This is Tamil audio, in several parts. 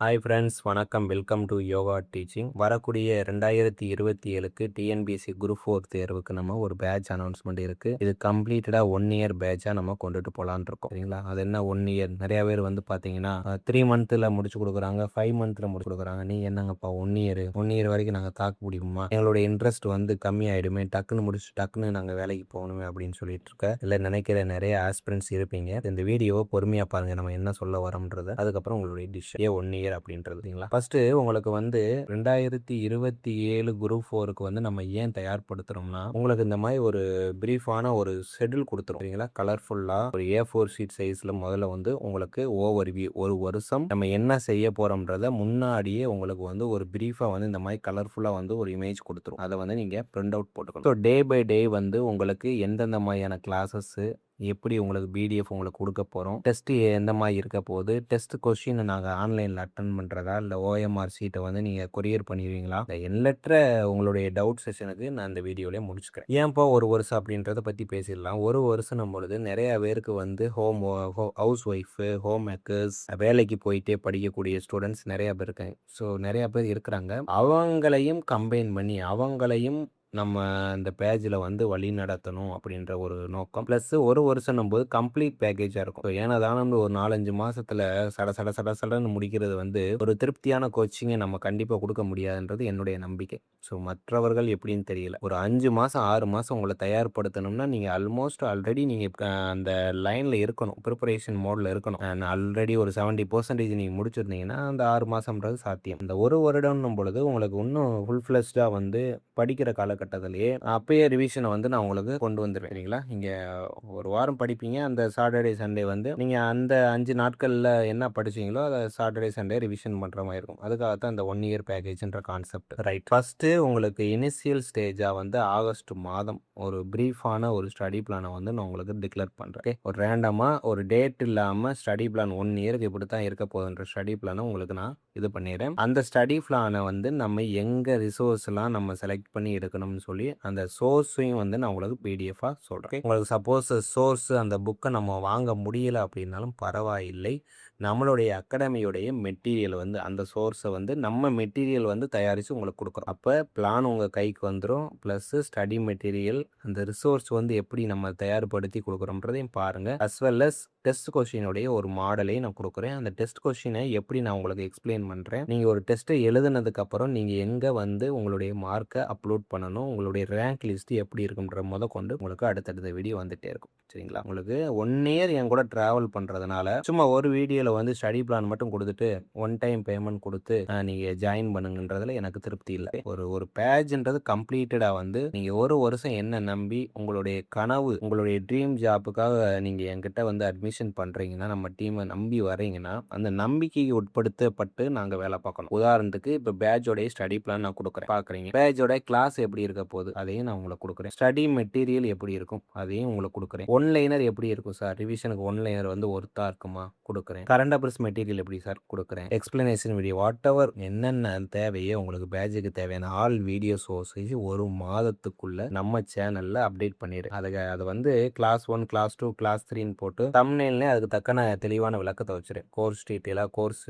ஹாய் ஃப்ரெண்ட்ஸ், வணக்கம். Welcome to yoga teaching. வரக்கூடிய 2027க்கு டிஎன்பிஎஸ்சி குரூப் 4 தேர்வுக்கு நம்ம ஒரு பேட்ச் அனௌன்ஸ்மெண்ட் இருக்குது. இது கம்ப்ளீட்டடாக 1 இயர் பேட்சாக நம்ம கொண்டுட்டு போகலான்னு இருக்கோம். சரிங்களா? அது என்ன 1 இயர்? நிறையா பேர் வந்து பார்த்தீங்கன்னா 3 மந்த்தில் முடிச்சு கொடுக்குறாங்க, 5 மந்த்தில் முடிச்சு கொடுக்குறாங்க. நீ என்னங்கப்பா 1 இயர் வரைக்கும் நாங்கள் தாக்கு முடியுமா? எங்களுடைய இன்ட்ரெஸ்ட் வந்து கம்மியாயிடுமே, டக்குன்னு முடிச்சு டக்குன்னு நாங்கள் வேலைக்கு போகணுமே அப்படின்னு சொல்லிட்டு இருக்க இல்லை நினைக்கிற நிறைய ஆஸ்பிரன்ஸ் இருப்பீங்க. இந்த வீடியோவை பொறுமையாக பாருங்கள், நம்ம என்ன சொல்ல வரோம்ன்றதை. அதுக்கப்புறம் உங்களுடைய டிசிஷன் 1 இயர் அப்படின்றதுங்களா. ஃபர்ஸ்ட் உங்களுக்கு வந்து 2027 குரூப் 4க்கு வந்து நம்ம ஏன் தயார்படுத்துறோம்னா, உங்களுக்கு இந்த மாதிரி ஒரு பிரீஃபான ஒரு ஷெட்யூல் கொடுத்துரும். சரிங்களா? கலர்ஃபுல்லா ஒரு A4 ஷீட் சைஸ்ல முதல்ல வந்து உங்களுக்கு ஓவர்வியூ, ஒரு வருஷம் நம்ம என்ன செய்ய போறோம்ன்றத முன்னாடியே உங்களுக்கு வந்து ஒரு பிரீஃபா வந்து இந்த மாதிரி கலர்ஃபுல்லா வந்து ஒரு இமேஜ் கொடுத்துரும். அதை வந்து நீங்க பிரிண்ட் அவுட் போட்டுக்கணும். ஸோ டே பை டே வந்து உங்களுக்கு எந்தெந்த மாதிரியான கிளாஸஸ், எப்படி உங்களுக்கு பிடிஎஃப் உங்களுக்கு கொடுக்க போகிறோம், டெஸ்ட் எந்த மாதிரி இருக்க போகுது, டெஸ்ட் கொஸ்டின் நாங்கள் ஆன்லைனில் அட்டன் பண்ணுறதா இல்லை ஓஎம்ஆர் சீட்டை வந்து நீங்கள் கொரியர் பண்ணிடுவீங்களா, இந்த எண்ணற்ற உங்களுடைய டவுட் செஷனுக்கு நான் இந்த வீடியோலேயே முடிச்சுக்கிறேன். ஏன்ப்பா ஒரு வருஷம் அப்படின்றத பற்றி பேசிடலாம். ஒரு வருஷம் பொழுது நிறைய பேருக்கு வந்து ஹவுஸ் ஒய்ஃபு, ஹோம் மேக்கர்ஸ், வேலைக்கு போயிட்டே படிக்கக்கூடிய ஸ்டூடெண்ட்ஸ் நிறைய பேர் இருக்காங்க. ஸோ நிறைய பேர் இருக்கிறாங்க. அவங்களையும் கம்பைன் பண்ணி அவங்களையும் நம்ம இந்த பேஜில் வந்து வழி நடத்தணும் அப்படின்ற ஒரு நோக்கம். ப்ளஸ் ஒரு வருஷம் போது கம்ப்ளீட் பேக்கேஜாக இருக்கும். ஸோ ஏன்னா தானே ஒரு 4-5 மாசத்துல சடன்னு முடிக்கிறது வந்து ஒரு திருப்தியான கோச்சிங்கை நம்ம கண்டிப்பாக கொடுக்க முடியாதுன்றது என்னுடைய நம்பிக்கை. ஸோ மற்றவர்கள் எப்படின்னு தெரியல. ஒரு 5 மாதம் 6 மாதம் உங்களை தயார்படுத்தணும்னா நீங்கள் ஆல்ரெடி நீங்கள் அந்த லைனில் இருக்கணும், ப்ரிப்பரேஷன் மோடில் இருக்கணும். ஆல்ரெடி ஒரு 70% நீங்கள் முடிச்சிருந்தீங்கன்னா அந்த 6 மாதம்ன்றது சாத்தியம். இந்த ஒரு வருடம்னும் பொழுது உங்களுக்கு இன்னும் ஃபுல் ஃப்ளெஷ்டாக வந்து படிக்கிற காலகட்டத்திலேயே அப்பயே ரிவிஷனை வந்து நான் உங்களுக்கு கொண்டு வந்துடுவேன். சரிங்களா? நீங்கள் ஒரு வாரம் படிப்பீங்க, அந்த சாட்டர்டே சண்டே வந்து நீங்கள் அந்த 5 நாட்களில் என்ன படிச்சீங்களோ அதை சாட்டர்டே சண்டே ரிவிஷன் பண்ணுற மாதிரி இருக்கும். அதுக்காகத்தான் இந்த 1 இயர் பேக்கேஜ்ன்ற கான்செப்ட். ரைட். ஃபர்ஸ்ட்டு உங்களுக்கு இனிஷியல் ஸ்டேஜாக வந்து ஆகஸ்ட் மாதம் ஒரு பிரீஃபான ஒரு ஸ்டடி பிளானை வந்து நான் உங்களுக்கு டிக்ளேர் பண்ணுறேன். ஓகே, ஒரு ரேண்டமாக ஒரு டேட் இல்லாமல் ஸ்டடி பிளான் 1 இயருக்கு இப்படி தான் இருக்க போகுதுன்ற ஸ்டடி பிளானை உங்களுக்கு நான் இது பண்ணிடுறேன். அந்த ஸ்டடி பிளானை வந்து நம்ம எங்கே ரிசோர்ஸ்லாம் நம்ம செலக்ட் பண்ணி எடுக்கணும்னு சொல்லி அந்த சோர்ஸையும் வந்து நான் உங்களுக்கு பிடிஎஃபாக சொல்கிறேன். உங்களுக்கு சப்போஸ் சோர்ஸ் அந்த புக்கை நம்ம வாங்க முடியல அப்படின்னாலும் பரவாயில்லை. நம்மளுடைய அகாடமியோடைய மெட்டீரியல் வந்து அந்த சோர்ஸை வந்து நம்ம மெட்டீரியல் வந்து தயாரித்து உங்களுக்கு கொடுக்குறோம். அப்போ பிளான் உங்கள் கைக்கு வந்துடும். ப்ளஸ் ஸ்டடி மெட்டீரியல் அந்த ரிசோர்ஸ் வந்து எப்படி நம்ம தயார்படுத்தி கொடுக்குறோன்றதையும் பாருங்கள். அஸ் வெல் அஸ் டெஸ்ட் கொஸ்டினுடைய ஒரு மாடலையும் நான் கொடுக்குறேன். அந்த டெஸ்ட் கொஸ்டினை எப்படி நான் உங்களுக்கு எக்ஸ்பிளைன் பண்ணுறேன். நீங்கள் ஒரு டெஸ்ட்டை எழுதுனதுக்கப்புறம் நீங்கள் எங்கே வந்து உங்களுடைய மார்க்கை அப்லோட் பண்ணணும், உங்களுடைய ரேங்க் லிஸ்ட் எப்படி இருக்குன்ற கொண்டு உங்களுக்கு அடுத்தடுத்த வீடியோ வந்துட்டே இருக்கும். சரிங்களா? உங்களுக்கு 1 இயர் என் கூட ட்ராவல் பண்ணுறதுனால சும்மா ஒரு வீடியோவில் வந்து ஸ்டடி பிளான் மட்டும் கொடுத்துட்டு ஒன் டைம் பேமெண்ட் கொடுத்து நீங்கள் ஜாயின் பண்ணுங்கன்றதுல எனக்கு திருப்தி இல்லை. ஒரு பேஜ்ன்றது கம்ப்ளீட்டடாக வந்து நீங்கள் ஒரு வருஷம் என்ன நம்பி உங்களுடைய கனவு, உங்களுடைய ட்ரீம் ஜாப்புக்காக நீங்கள் என்கிட்ட வந்து அட்மிஷன் பண்ணுறீங்கன்னா, நம்ம டீமை நம்பி வரீங்கன்னா, அந்த நம்பிக்கைக்கு உட்படுத்தப்பட்டு நாங்கள் வேலை பார்க்கணும். உதாரணத்துக்கு இப்போ பேட்சோடைய ஸ்டடி பிளான் நான் கொடுக்குறேன், பார்க்குறீங்க. பேட்சோட கிளாஸ் எப்படி இருக்க போகுது அதையும் நான் உங்களுக்கு கொடுக்குறேன். ஸ்டடி மெட்டீரியல் எப்படி இருக்கும் அதையும் உங்களுக்கு கொடுக்குறேன். ஒன்லைனர் எப்படி இருக்கும் சார், ரிவிஷனுக்கு ஒன்லைனர் வந்து ஒர்த்தா இருக்குமா, கொடுக்குறேன். கரண்ட் அஃபேர்ஸ் மெட்டீரியல் எப்படி சார், கொடுக்குறேன். எக்ஸ்பிளனேஷன் வீடியோ வாட் எவர் என்னென்ன தேவையோ உங்களுக்கு பேட்சுக்கு தேவையான ஆல் வீடியோ சோர்ஸஸ் ஒரு மாதத்துக்குள்ள நம்ம சேனல்ல அப்டேட் பண்ணிடு. அதை வந்து கிளாஸ் 1, கிளாஸ் 2, கிளாஸ் 3ன்னு போட்டு தம்ப்நெயில்லே அதுக்கு தக்கன தெளிவான விளக்கத்தை வச்சிரு. கோர்ஸ் டீட்டெயிலா, கோர்ஸ்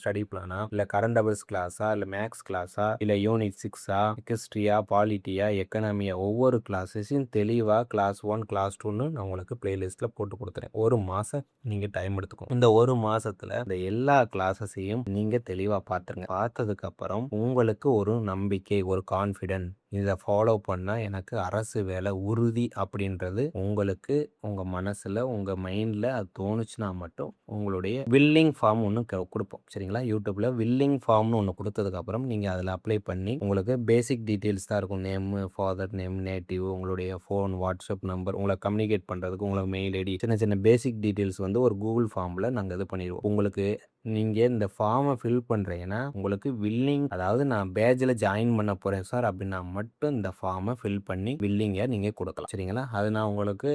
ஸ்டடி பிளானா, இல்ல கரண்ட் அஃபேர்ஸ் கிளாஸா, இல்ல மேக்ஸ் கிளாஸா, இல்ல யூனிட் 6ஆ, ஹிஸ்டரியா, பாலிட்டியா, எக்கனாமியா, ஒவ்வொரு கிளாஸஸையும் தெளிவா கிளாஸ் 1, கிளாஸ் 2ன்னு நான் உங்களுக்கு பிளேலிஸ்ட்ல போட்டு கொடுத்துறேன். ஒரு மாசம் நீங்க டைம் எடுத்துக்கோங்க. இந்த ஒரு மாசத்துல இந்த எல்லா கிளாஸஸையும் நீங்க தெளிவா பார்த்துருங்க. பார்த்ததுக்கு அப்புறம் உங்களுக்கு ஒரு நம்பிக்கை, ஒரு கான்ஃபிடென்ட், இதை ஃபாலோ பண்ணால் எனக்கு அரசு வேலை உறுதி அப்படின்றது உங்களுக்கு உங்கள் மனசில், உங்கள் மைண்டில் அது தோணுச்சுன்னா மட்டும் உங்களுடைய வில்லிங் ஃபார்ம் ஒன்று கொடுப்போம். சரிங்களா? யூடியூப்பில் வில்லிங் ஃபார்ம்னு ஒன்று கொடுத்ததுக்கப்புறம் நீங்கள் அதில் அப்ளை பண்ணி உங்களுக்கு பேசிக் டீட்டெயில்ஸ் தான் இருக்கும். நேம், ஃபாதர் நேம், நேட்டிவ், உங்களுடைய ஃபோன், வாட்ஸ்அப் நம்பர், உங்களை கம்யூனிகேட் பண்ணுறதுக்கு உங்களுக்கு மெயில் ஐடி, சின்ன சின்ன பேசிக் டீட்டெயில்ஸ் வந்து ஒரு கூகுள் ஃபார்மில் நாங்கள் இது பண்ணிடுவோம். உங்களுக்கு நீங்கள் இந்த ஃபார்மை ஃபில் பண்ணுறீங்கன்னா உங்களுக்கு வில்லிங், அதாவது நான் பேட்சில் ஜாயின் பண்ண போகிறேன் சார் அப்படின்னா மட்டும் இந்த ஃபார்மை ஃபில் பண்ணி வில்லிங்கை நீங்கள் கொடுக்கலாம். சரிங்களா? அது நான் உங்களுக்கு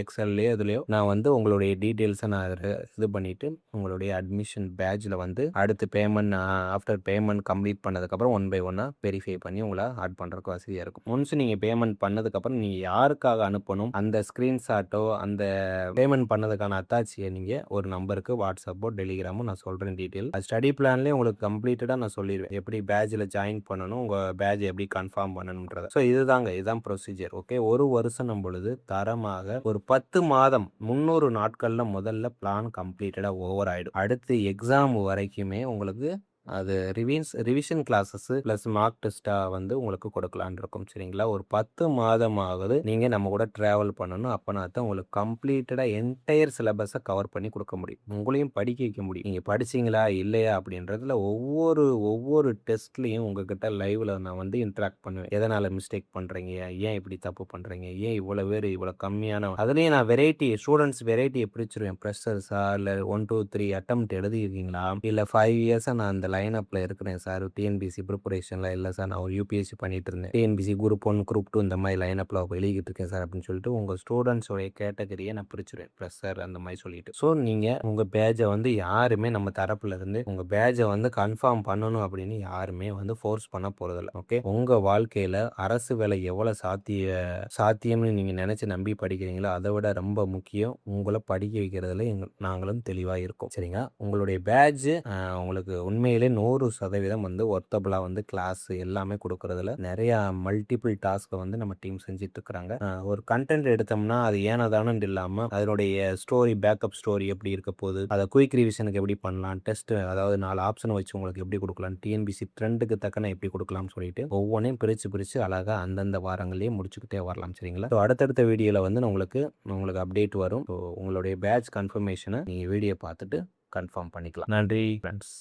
எக்ஸல்லையோ இதுலையோ நான் வந்து உங்களுடைய டீட்டெயில்ஸை நான் இது பண்ணிவிட்டு உங்களுடைய அட்மிஷன் பேட்சில் வந்து அடுத்து பேமெண்ட், ஆஃப்டர் பேமெண்ட் கம்ப்ளீட் பண்ணதுக்கப்புறம் 1 by 1 வெரிஃபை பண்ணி உங்களை ஆட் பண்ணுறதுக்கு வசதியாக இருக்கும். ஒன்ஸ் நீங்கள் பேமெண்ட் பண்ணதுக்கப்புறம் நீங்கள் யாருக்காக அனுப்பணும் அந்த ஸ்க்ரீன்ஷாட்டோ அந்த பேமெண்ட் பண்ணதுக்கான அத்தாட்சியை நீங்கள் ஒரு நம்பருக்கு வாட்ஸ்அப்போ டெலிகிராமோ நான் நான் சொல்றேன் டீட்டெயில். ஸ்டடி பிளான்லயே உங்களுக்கு கம்ப்ளீட்டடா நான் சொல்லிருவேன். எப்படி பேட்ச்ல ஜாயின் பண்ணணும், உங்க பேட்ச் எப்படி கன்ஃபார்ம் பண்ணணும்ன்றத. ஸோ இதுதான் ப்ரொசீஜர். ஓகே. ஒரு வருஷம் பொழுது தரமாக ஒரு 10 மாதம் 300 நாட்கள்ல முதல்ல பிளான் கம்ப்ளீட்டடா ஓவர் ஆயிடும். அடுத்து எக்ஸாம் வரைக்குமே உங்களுக்கு அது ரிவிஷன் கிளாஸஸ் பிளஸ் மார்க் டெஸ்டா வந்து உங்களுக்கு கொடுக்கலான்னு இருக்கும். சரிங்களா? ஒரு 10 மாதமாவது நீங்க நம்ம கூட டிராவல் பண்ணணும். அப்பனா தான் உங்களுக்கு கம்ப்ளீட்டடா என்டையர் சிலபஸை கவர் பண்ணி கொடுக்க முடியும். உங்களையும் படிக்க வைக்க முடியும். நீங்க படிச்சீங்களா இல்லையா அப்படின்றதுல ஒவ்வொரு டெஸ்ட்லயும் உங்ககிட்ட லைவ்ல நான் வந்து இன்டராக்ட் பண்ணுவேன். எதனால மிஸ்டேக் பண்றீங்க, ஏன் இப்படி தப்பு பண்றீங்க, ஏன் இவ்வளவு பேர் இவ்வளவு கம்மியான அதுலயும் நான் ஸ்டூடெண்ட்ஸ் வெரைட்டியை பிரிச்சிருவேன். ஃப்ரெஷர்ஸா இல்ல 1 2 3 அட்டெம்ப்ட் எழுதிருக்கீங்களா, இல்ல 5 இயர்ஸா நான் அந்த லைன் அப்ல இருக்கிறேன் சார், டிஎன்பிசி ப்ரிப்பரேஷன்ல இல்லை சார், நான் ஒரு யூபிஎஸ்சி பண்ணிட்டு இருந்தேன், டிஎன்பிசி குரூப் 1 குரூப் 2 இந்த மாதிரி லைன் அப்ல எழுதிக்கிட்டு இருக்கேன் சார் அப்படின்னு சொல்லிட்டு உங்க ஸ்டூடெண்ட்ஸோடைய கேட்டகரியை நான் பிரிச்சிருவேன். ப்ரெஷர் அந்த மாதிரி சொல்லிட்டு. ஸோ நீங்க உங்க பேஜை வந்து யாருமே நம்ம தரப்புல இருந்து உங்க பேஜை வந்து கன்ஃபார்ம் பண்ணணும் அப்படின்னு யாருமே வந்து ஃபோர்ஸ் பண்ண போறதில்ல. ஓகே. உங்க வாழ்க்கையில அரசு வேலை எவ்வளவு சாத்தியம்னு நீங்க நினைச்சு நம்பி படிக்கிறீங்களோ அதை விட ரொம்ப முக்கியம் உங்களை படிக்க வைக்கிறதுல நாங்களும் தெளிவா இருக்கோம். சரிங்களா? உங்களுடைய பேட்ச் உங்களுக்கு உண்மையிலே 100% வந்து ஒர்த்தபிளா வந்து கிளாஸ் எல்லாமே கொடுக்கறதுல நிறைய மல்டிபிள் டாஸ்க்கை வந்து நம்ம டீம் செஞ்சுட்டு இருக்கிறாங்க. ஒரு கண்டென்ட் எடுத்தோம்னா அது ஏனதானு இல்லாம அதனுடைய ஸ்டோரி, பேக்கப் ஸ்டோரி எப்படி இருக்க போகுது, அதை குயிக் ரிவிஷனுக்கு எப்படி பண்ணலாம், டெஸ்ட் அதாவது 4 ஆப்ஷன் வச்சு உங்களுக்கு எப்படி கொடுக்கலாம், டிஎன்பிசி ட்ரெண்டுக்கு தக்கன எப்படி கொடுக்கலாம்னு சொல்லிட்டு ஒவ்வொன்றையும் பிரிச்சு அழகா அந்தந்த வாரங்களையே முடிச்சுக்கிட்டே வரலாம். சரிங்களா? ஸோ அடுத்தடுத்த வீடியோல வந்து உங்களுக்கு அப்டேட் வரும். ஸோ உங்களுடைய பேட்ச் கன்ஃபர்மேஷனை நீங்க வீடியோ பார்த்துட்டு கன்ஃபார்ம் பண்ணிக்கலாம். நன்றி ஃப்ரெண்ட்ஸ்.